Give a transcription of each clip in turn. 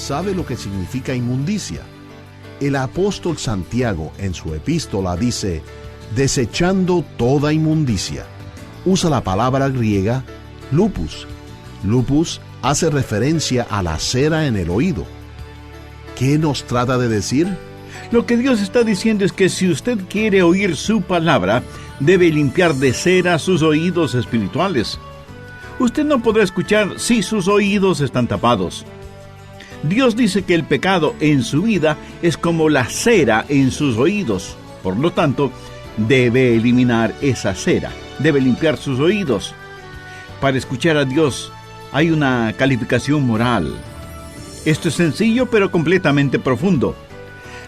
sabe lo que significa inmundicia. El apóstol Santiago en su epístola dice, desechando toda inmundicia. Usa la palabra griega lupus. Lupus hace referencia a la cera en el oído. ¿Qué nos trata de decir? Lo que Dios está diciendo es que si usted quiere oír su palabra, debe limpiar de cera sus oídos espirituales. Usted no podrá escuchar si sus oídos están tapados. Dios dice que el pecado en su vida es como la cera en sus oídos. Por lo tanto, debe eliminar esa cera, debe limpiar sus oídos. Para escuchar a Dios hay una calificación moral. Esto es sencillo pero completamente profundo.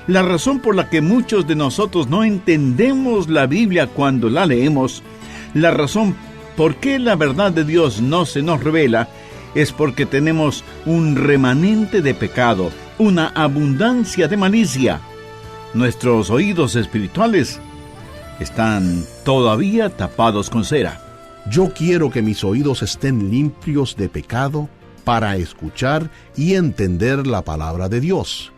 La razón por la que muchos de nosotros no entendemos la Biblia cuando la leemos, la razón por qué la verdad de Dios no se nos revela, es porque tenemos un remanente de pecado, una abundancia de malicia. Nuestros oídos espirituales están todavía tapados con cera. Yo quiero que mis oídos estén limpios de pecado para escuchar y entender la palabra de Dios.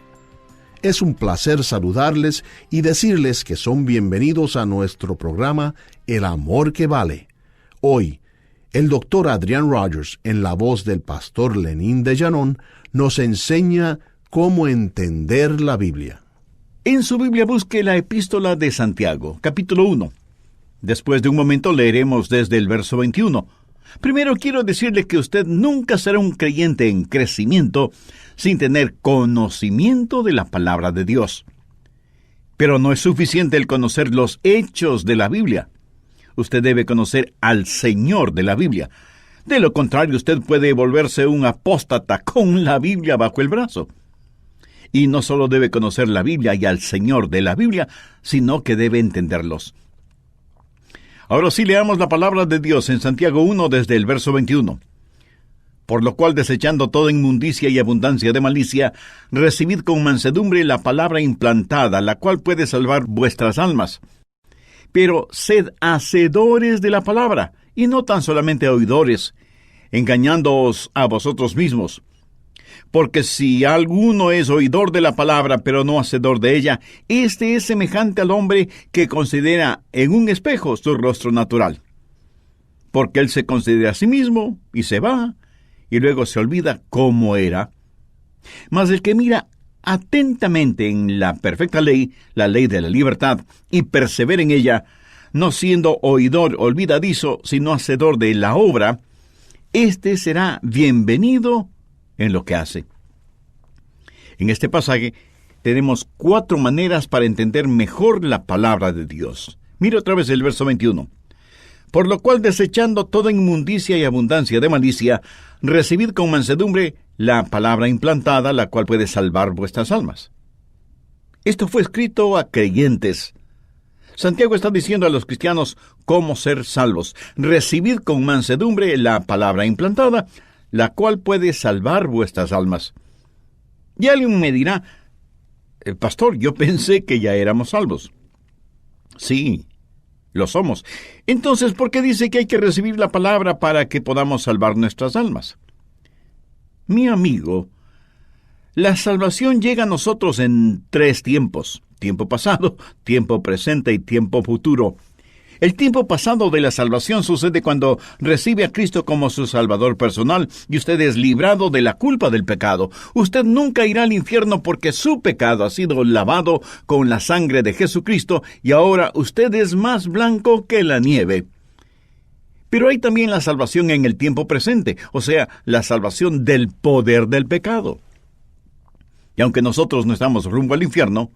Es un placer saludarles y decirles que son bienvenidos a nuestro programa El Amor que Vale. Hoy, el doctor Adrián Rogers, en la voz del pastor Lenín de Llanón, nos enseña cómo entender la Biblia. En su Biblia busque la Epístola de Santiago, capítulo 1. Después de un momento leeremos desde el verso 21. Primero quiero decirle que usted nunca será un creyente en crecimiento sin tener conocimiento de la palabra de Dios. Pero no es suficiente el conocer los hechos de la Biblia. Usted debe conocer al Señor de la Biblia. De lo contrario, usted puede volverse un apóstata con la Biblia bajo el brazo. Y no solo debe conocer la Biblia y al Señor de la Biblia, sino que debe entenderlos. Ahora sí leamos la palabra de Dios en Santiago 1 desde el verso 21. Por lo cual, desechando toda inmundicia y abundancia de malicia, recibid con mansedumbre la palabra implantada, la cual puede salvar vuestras almas. Pero sed hacedores de la palabra, y no tan solamente oidores, engañándoos a vosotros mismos. Porque si alguno es oidor de la palabra, pero no hacedor de ella, este es semejante al hombre que considera en un espejo su rostro natural. Porque él se considera a sí mismo, y se va, y luego se olvida cómo era. Mas el que mira atentamente en la perfecta ley, la ley de la libertad, y persevera en ella, no siendo oidor olvidadizo, sino hacedor de la obra, este será bienvenido en lo que hace. En este pasaje tenemos 4 maneras para entender mejor la palabra de Dios. Mire otra vez el verso 21. Por lo cual, desechando toda inmundicia y abundancia de malicia, recibid con mansedumbre la palabra implantada, la cual puede salvar vuestras almas. Esto fue escrito a creyentes. Santiago está diciendo a los cristianos cómo ser salvos. Recibid con mansedumbre la palabra implantada, la cual puede salvar vuestras almas. Y alguien me dirá, pastor, yo pensé que ya éramos salvos. Sí, lo somos. Entonces, ¿por qué dice que hay que recibir la palabra para que podamos salvar nuestras almas? Mi amigo, la salvación llega a nosotros en 3 tiempos. Tiempo pasado, tiempo presente y tiempo futuro. El tiempo pasado de la salvación sucede cuando recibe a Cristo como su Salvador personal y usted es librado de la culpa del pecado. Usted nunca irá al infierno porque su pecado ha sido lavado con la sangre de Jesucristo y ahora usted es más blanco que la nieve. Pero hay también la salvación en el tiempo presente, o sea, la salvación del poder del pecado. Y aunque nosotros no estamos rumbo al infierno,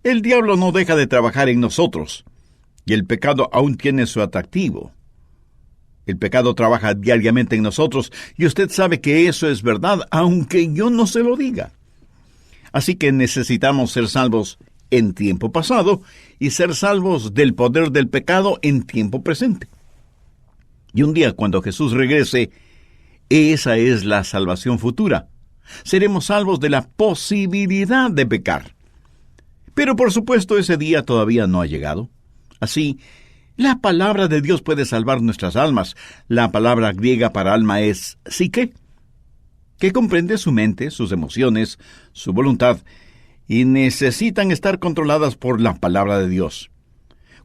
el diablo no deja de trabajar en nosotros. Y el pecado aún tiene su atractivo. El pecado trabaja diariamente en nosotros, y usted sabe que eso es verdad, aunque yo no se lo diga. Así que necesitamos ser salvos en tiempo pasado, y ser salvos del poder del pecado en tiempo presente. Y un día, cuando Jesús regrese, esa es la salvación futura. Seremos salvos de la posibilidad de pecar. Pero por supuesto, ese día todavía no ha llegado. Así, la palabra de Dios puede salvar nuestras almas. La palabra griega para alma es psique. que comprende su mente, sus emociones, su voluntad, y necesitan estar controladas por la palabra de Dios.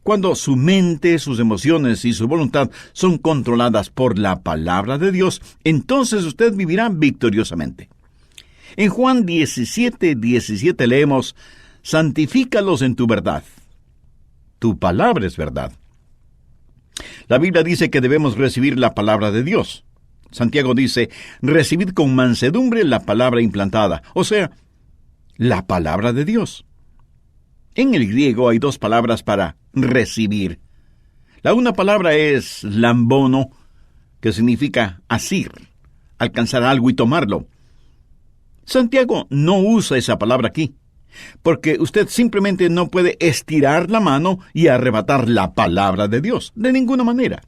Cuando su mente, sus emociones y su voluntad son controladas por la palabra de Dios, entonces usted vivirá victoriosamente. En Juan 17:17 leemos: santifícalos en tu verdad. Tu palabra es verdad. La Biblia dice que debemos recibir la palabra de Dios. Santiago dice: recibid con mansedumbre la palabra implantada, o sea, la palabra de Dios. En el griego hay dos palabras para recibir. La una palabra es lambono, que significa asir, alcanzar algo y tomarlo. Santiago no usa esa palabra aquí, porque usted simplemente no puede estirar la mano y arrebatar la palabra de Dios, de ninguna manera.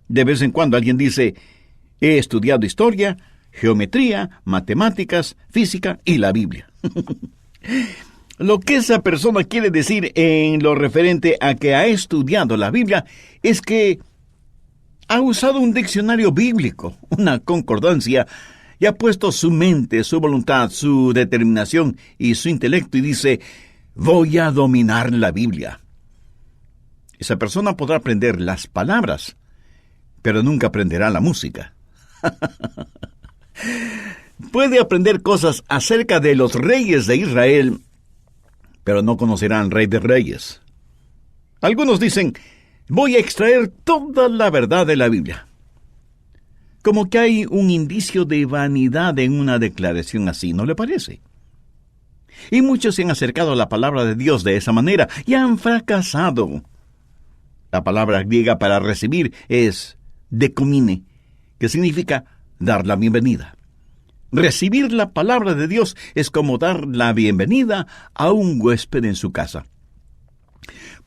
De vez en cuando alguien dice: he estudiado historia, geometría, matemáticas, física y la Biblia. Lo que esa persona quiere decir en lo referente a que ha estudiado la Biblia es que ha usado un diccionario bíblico, una concordancia, y ha puesto su mente, su voluntad, su determinación y su intelecto y dice: voy a dominar la Biblia. Esa persona podrá aprender las palabras, pero nunca aprenderá la música. Puede aprender cosas acerca de los reyes de Israel, pero no conocerá al Rey de Reyes. Algunos dicen: voy a extraer toda la verdad de la Biblia. Como que hay un indicio de vanidad en una declaración así, ¿no le parece? Y muchos se han acercado a la palabra de Dios de esa manera y han fracasado. La palabra griega para recibir es dekomine, que significa dar la bienvenida. Recibir la palabra de Dios es como dar la bienvenida a un huésped en su casa.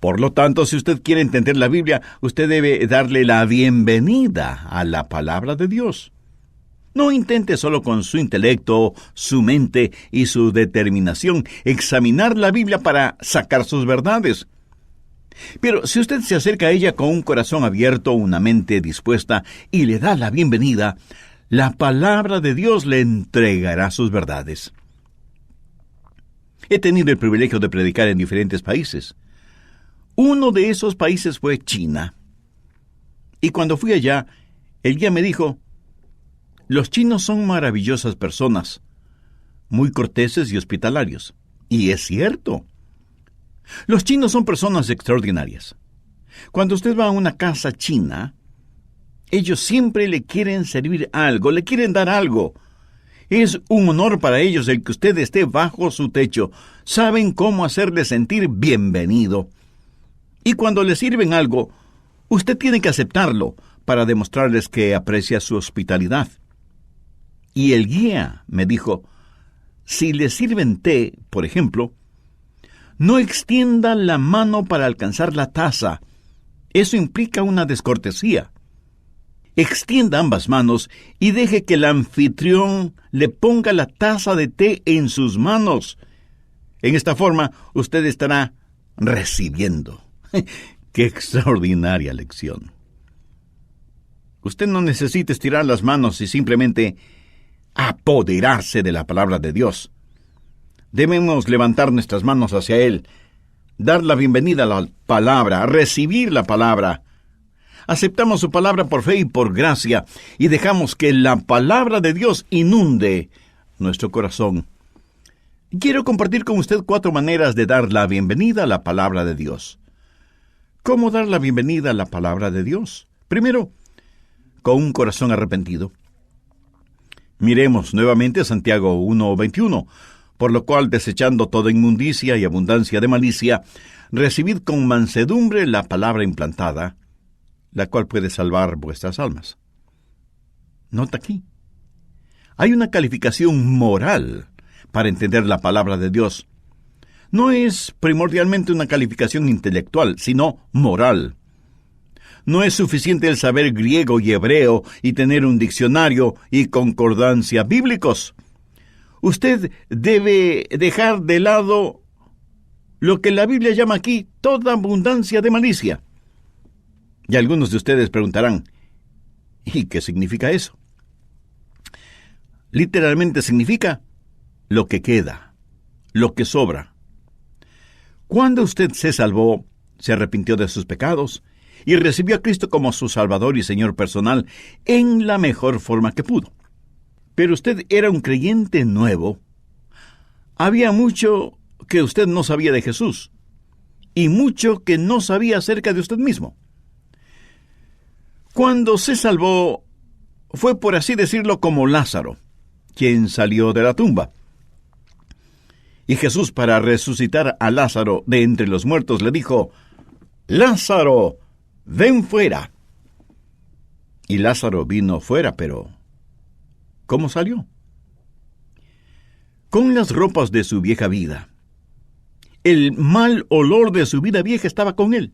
Por lo tanto, si usted quiere entender la Biblia, usted debe darle la bienvenida a la palabra de Dios. No intente solo con su intelecto, su mente y su determinación examinar la Biblia para sacar sus verdades. Pero si usted se acerca a ella con un corazón abierto, una mente dispuesta y le da la bienvenida, la palabra de Dios le entregará sus verdades. He tenido el privilegio de predicar en diferentes países. Uno de esos países fue China. Y cuando fui allá, el guía me dijo: los chinos son maravillosas personas, muy corteses y hospitalarios. Y es cierto. Los chinos son personas extraordinarias. Cuando usted va a una casa china, ellos siempre le quieren servir algo, le quieren dar algo. Es un honor para ellos el que usted esté bajo su techo. Saben cómo hacerle sentir bienvenido. Y cuando le sirven algo, usted tiene que aceptarlo para demostrarles que aprecia su hospitalidad. Y el guía me dijo: si le sirven té, por ejemplo, no extienda la mano para alcanzar la taza. Eso implica una descortesía. Extienda ambas manos y deje que el anfitrión le ponga la taza de té en sus manos. En esta forma, usted estará recibiendo. ¡Qué extraordinaria lección! Usted no necesita estirar las manos y simplemente apoderarse de la palabra de Dios. Debemos levantar nuestras manos hacia Él, dar la bienvenida a la palabra, recibir la palabra. Aceptamos su palabra por fe y por gracia y dejamos que la palabra de Dios inunde nuestro corazón. Quiero compartir con usted 4 maneras de dar la bienvenida a la palabra de Dios. ¿Cómo dar la bienvenida a la palabra de Dios? Primero, con un corazón arrepentido. Miremos nuevamente Santiago 1:21. Por lo cual, desechando toda inmundicia y abundancia de malicia, recibid con mansedumbre la palabra implantada, la cual puede salvar vuestras almas. Nota aquí. Hay una calificación moral para entender la palabra de Dios. No es primordialmente una calificación intelectual, sino moral. No es suficiente el saber griego y hebreo y tener un diccionario y concordancia bíblicos. Usted debe dejar de lado lo que la Biblia llama aquí toda abundancia de malicia. Y algunos de ustedes preguntarán: ¿y qué significa eso? literalmente significa lo que queda, lo que sobra. Cuando usted se salvó, se arrepintió de sus pecados y recibió a Cristo como su Salvador y Señor personal en la mejor forma que pudo. Pero usted era un creyente nuevo. Había mucho que usted no sabía de Jesús y mucho que no sabía acerca de usted mismo. Cuando se salvó, fue, por así decirlo, como Lázaro, quien salió de la tumba. Y Jesús, para resucitar a Lázaro de entre los muertos, le dijo: «Lázaro, ven fuera». Y Lázaro vino fuera, pero ¿cómo salió? Con las ropas de su vieja vida. El mal olor de su vida vieja estaba con él.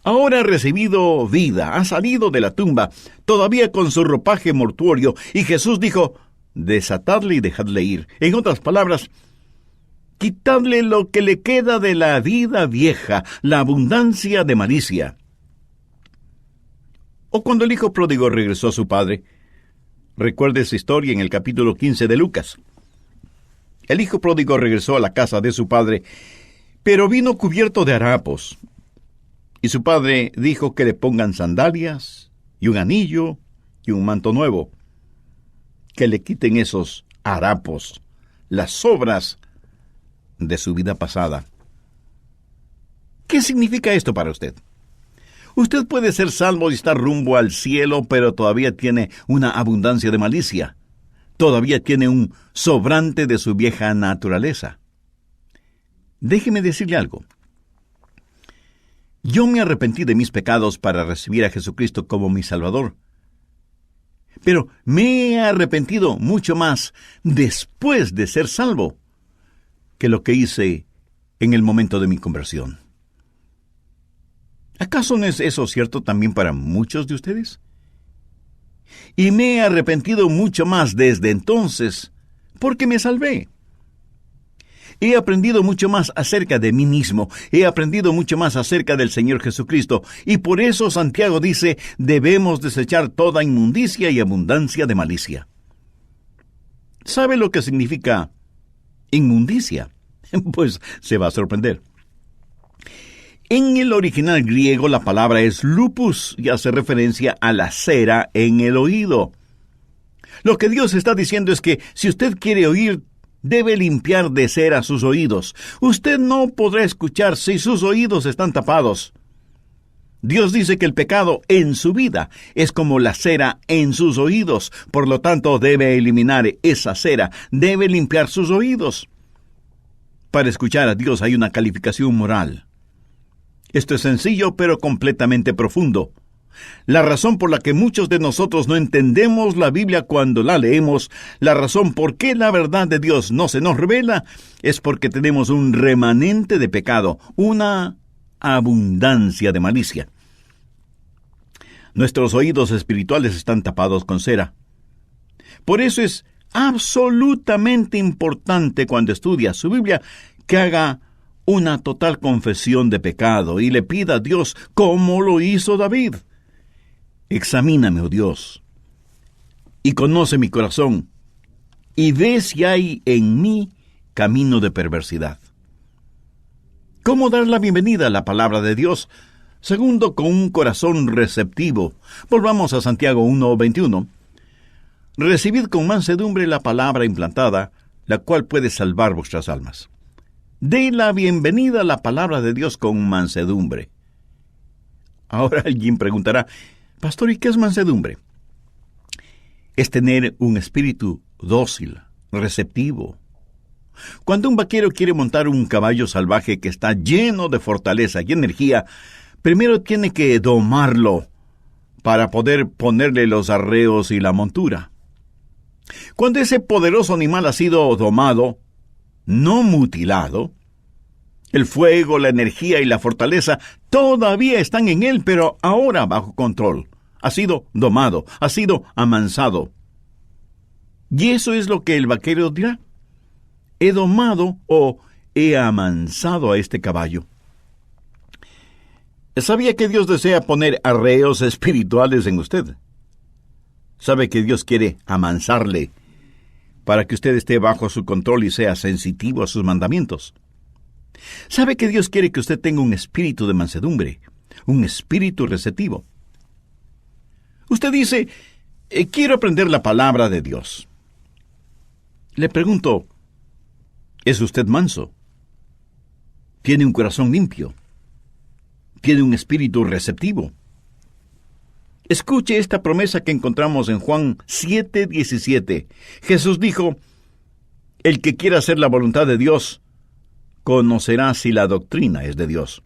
Ahora ha recibido vida, ha salido de la tumba, todavía con su ropaje mortuorio, y Jesús dijo: «Desatadle y dejadle ir». En otras palabras, quitadle lo que le queda de la vida vieja, la abundancia de malicia. O cuando el hijo pródigo regresó a su padre. Recuerde esa historia en el capítulo 15 de Lucas. El hijo pródigo regresó a la casa de su padre, pero vino cubierto de harapos. Y su padre dijo que le pongan sandalias, y un anillo, y un manto nuevo. Que le quiten esos harapos, las sobras de su vida pasada. ¿Qué significa esto para usted? Usted puede ser salvo y estar rumbo al cielo, pero todavía tiene una abundancia de malicia. Todavía tiene un sobrante de su vieja naturaleza. Déjeme decirle algo. Yo me arrepentí de mis pecados para recibir a Jesucristo como mi Salvador. Pero me he arrepentido mucho más después de ser salvo que lo que hice en el momento de mi conversión. ¿Acaso no es eso cierto también para muchos de ustedes? Y me he arrepentido mucho más desde entonces porque me salvé. He aprendido mucho más acerca de mí mismo, he aprendido mucho más acerca del Señor Jesucristo, y por eso Santiago dice: debemos desechar toda inmundicia y abundancia de malicia. ¿Sabe lo que significa inmundicia? Pues se va a sorprender. En el original griego la palabra es lupus y hace referencia a la cera en el oído. Lo que Dios está diciendo es que si usted quiere oír, debe limpiar de cera sus oídos. Usted no podrá escuchar si sus oídos están tapados. Dios dice que el pecado en su vida es como la cera en sus oídos. Por lo tanto, debe eliminar esa cera, debe limpiar sus oídos. Para escuchar a Dios hay una calificación moral. Esto es sencillo, pero completamente profundo. La razón por la que muchos de nosotros no entendemos la Biblia cuando la leemos, la razón por qué la verdad de Dios no se nos revela, es porque tenemos un remanente de pecado, una abundancia de malicia. Nuestros oídos espirituales están tapados con cera. Por eso es absolutamente importante cuando estudia su Biblia que haga una total confesión de pecado y le pida a Dios como lo hizo David. Examíname, oh Dios, y conoce mi corazón, y ve si hay en mí camino de perversidad. ¿Cómo dar la bienvenida a la palabra de Dios? Segundo, con un corazón receptivo. Volvamos a Santiago 1:21. Recibid con mansedumbre la palabra implantada, la cual puede salvar vuestras almas. Dé la bienvenida a la palabra de Dios con mansedumbre. Ahora alguien preguntará: Pastor, ¿y qué es mansedumbre? Es tener un espíritu dócil, receptivo. Cuando un vaquero quiere montar un caballo salvaje que está lleno de fortaleza y energía, primero tiene que domarlo para poder ponerle los arreos y la montura. Cuando ese poderoso animal ha sido domado, no mutilado, el fuego, la energía y la fortaleza todavía están en él, pero ahora bajo control. Ha sido domado, ha sido amansado. Y eso es lo que el vaquero dirá: he domado o he amansado a este caballo. ¿Sabía que Dios desea poner arreos espirituales en usted? Sabe que Dios quiere amansarle para que usted esté bajo su control y sea sensitivo a sus mandamientos. Sabe que Dios quiere que usted tenga un espíritu de mansedumbre, un espíritu receptivo. Usted dice, quiero aprender la palabra de Dios. Le pregunto, ¿es usted manso? ¿Tiene un corazón limpio? ¿Tiene un espíritu receptivo? Escuche esta promesa que encontramos en Juan 7:17. Jesús dijo, el que quiera hacer la voluntad de Dios, conocerá si la doctrina es de Dios.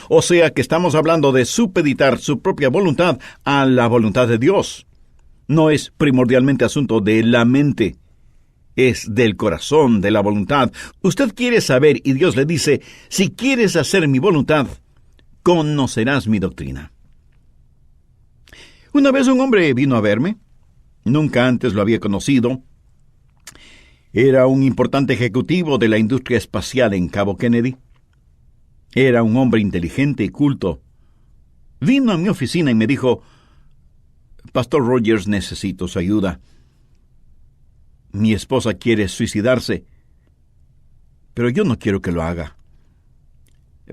O sea que estamos hablando de supeditar su propia voluntad a la voluntad de Dios. No es primordialmente asunto de la mente, es del corazón, de la voluntad. Usted quiere saber y Dios le dice, si quieres hacer mi voluntad, conocerás mi doctrina. Una vez un hombre vino a verme, nunca antes lo había conocido. Era un importante ejecutivo de la industria espacial en Cabo Kennedy. Era un hombre inteligente y culto. Vino a mi oficina y me dijo, Pastor Rogers, necesito su ayuda. Mi esposa quiere suicidarse, pero yo no quiero que lo haga.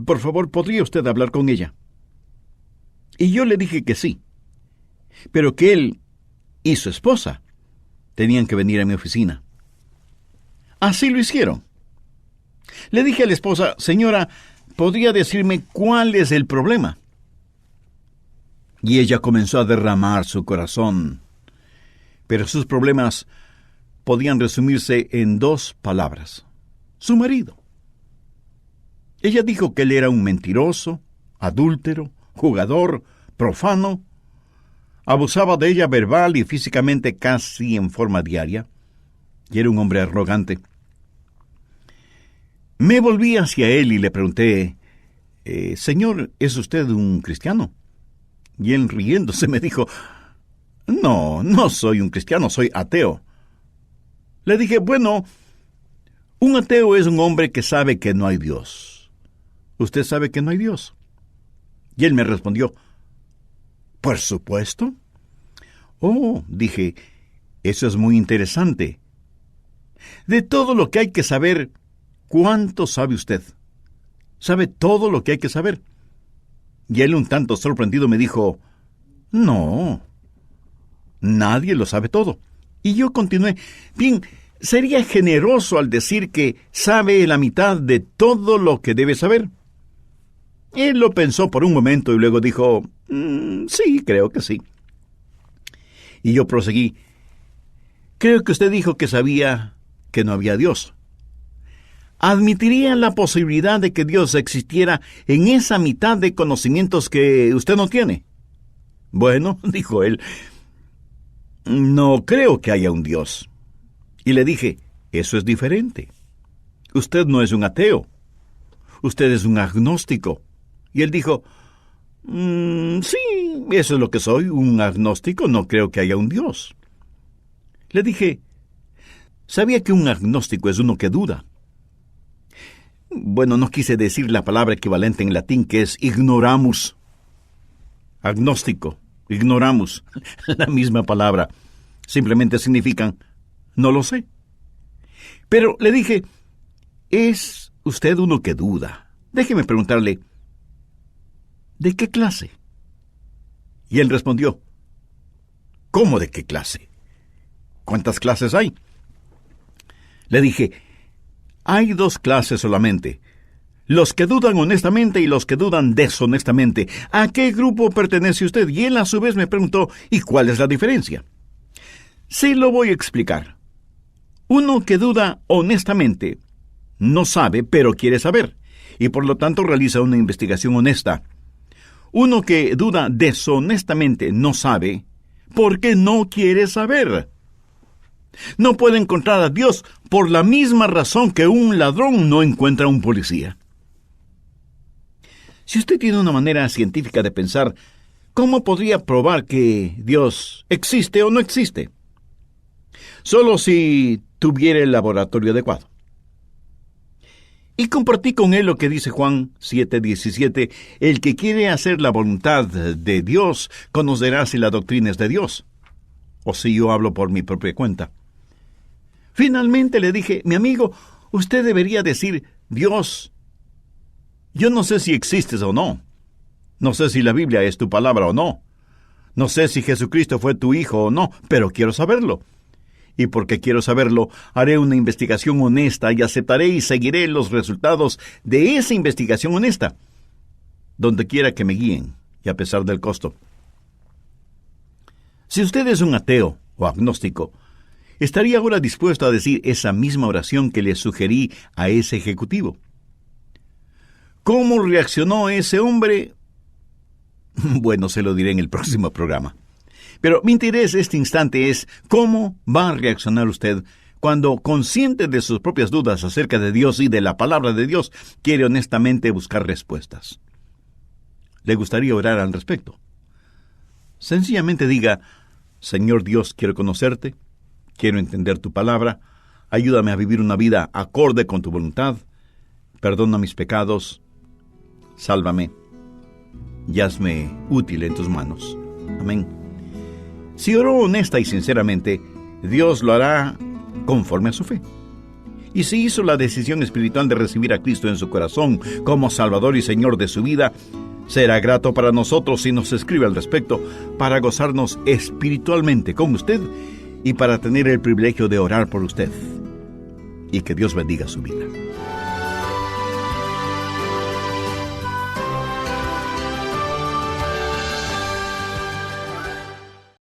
Por favor, ¿podría usted hablar con ella? Y yo le dije que sí, pero que él y su esposa tenían que venir a mi oficina. Así lo hicieron. Le dije a la esposa, señora, ¿podría decirme cuál es el problema? Y ella comenzó a derramar su corazón. Pero sus problemas podían resumirse en 2 palabras. Su marido. Ella dijo que él era un mentiroso, adúltero, jugador, profano. Abusaba de ella verbal y físicamente casi en forma diaria. Y era un hombre arrogante. Me volví hacia él y le pregunté, Señor, ¿es usted un cristiano? Y él riéndose me dijo, no soy un cristiano, soy ateo. Le dije, bueno, un ateo es un hombre que sabe que no hay Dios. ¿Usted sabe que no hay Dios? Y él me respondió, por supuesto. Oh, dije, eso es muy interesante. De todo lo que hay que saber, ¿cuánto sabe usted? ¿Sabe todo lo que hay que saber? Y él, un tanto sorprendido, me dijo, no, nadie lo sabe todo. Y yo continué, bien, sería generoso al decir que sabe la mitad de todo lo que debe saber. Él lo pensó por un momento y luego dijo, sí, creo que sí. Y yo proseguí, creo que usted dijo que sabía que no había Dios. ¿Admitiría la posibilidad de que Dios existiera en esa mitad de conocimientos que usted no tiene? Bueno, dijo él, no creo que haya un Dios. Y le dije, eso es diferente. Usted no es un ateo. Usted es un agnóstico. Y él dijo, sí, eso es lo que soy, un agnóstico, no creo que haya un Dios. Le dije, ¿sabía que un agnóstico es uno que duda? Bueno, no quise decir la palabra equivalente en latín, que es ignoramus. Agnóstico, ignoramus, la misma palabra. Simplemente significan, no lo sé. Pero le dije, ¿es usted uno que duda? Déjeme preguntarle, ¿de qué clase? Y él respondió, ¿cómo de qué clase? ¿Cuántas clases hay? Le dije, hay 2 clases solamente. Los que dudan honestamente y los que dudan deshonestamente. ¿A qué grupo pertenece usted? Y él a su vez me preguntó, ¿y cuál es la diferencia? Sí, lo voy a explicar. Uno que duda honestamente no sabe, pero quiere saber, y por lo tanto realiza una investigación honesta. Uno que duda deshonestamente no sabe, porque no quiere saber. No puede encontrar a Dios por la misma razón que un ladrón no encuentra a un policía. Si usted tiene una manera científica de pensar, ¿cómo podría probar que Dios existe o no existe? Solo si tuviera el laboratorio adecuado. Y compartí con él lo que dice Juan 7:17, el que quiere hacer la voluntad de Dios conocerá si la doctrina es de Dios, o si yo hablo por mi propia cuenta. Finalmente le dije, mi amigo, usted debería decir, Dios, yo no sé si existes o no. No sé si la Biblia es tu palabra o no. No sé si Jesucristo fue tu hijo o no, pero quiero saberlo. Y porque quiero saberlo, haré una investigación honesta y aceptaré y seguiré los resultados de esa investigación honesta, donde quiera que me guíen, y a pesar del costo. Si usted es un ateo o agnóstico, estaría ahora dispuesto a decir esa misma oración que le sugerí a ese ejecutivo. ¿Cómo reaccionó ese hombre? Bueno, se lo diré en el próximo programa. Pero mi interés este instante es cómo va a reaccionar usted cuando, consciente de sus propias dudas acerca de Dios y de la palabra de Dios, quiere honestamente buscar respuestas. ¿Le gustaría orar al respecto? Sencillamente diga, Señor Dios, quiero conocerte, quiero entender tu palabra, ayúdame a vivir una vida acorde con tu voluntad, perdona mis pecados, sálvame, y hazme útil en tus manos. Amén. Si oró honesta y sinceramente, Dios lo hará conforme a su fe. Y si hizo la decisión espiritual de recibir a Cristo en su corazón como Salvador y Señor de su vida, será grato para nosotros si nos escribe al respecto para gozarnos espiritualmente con usted y para tener el privilegio de orar por usted. Y que Dios bendiga su vida.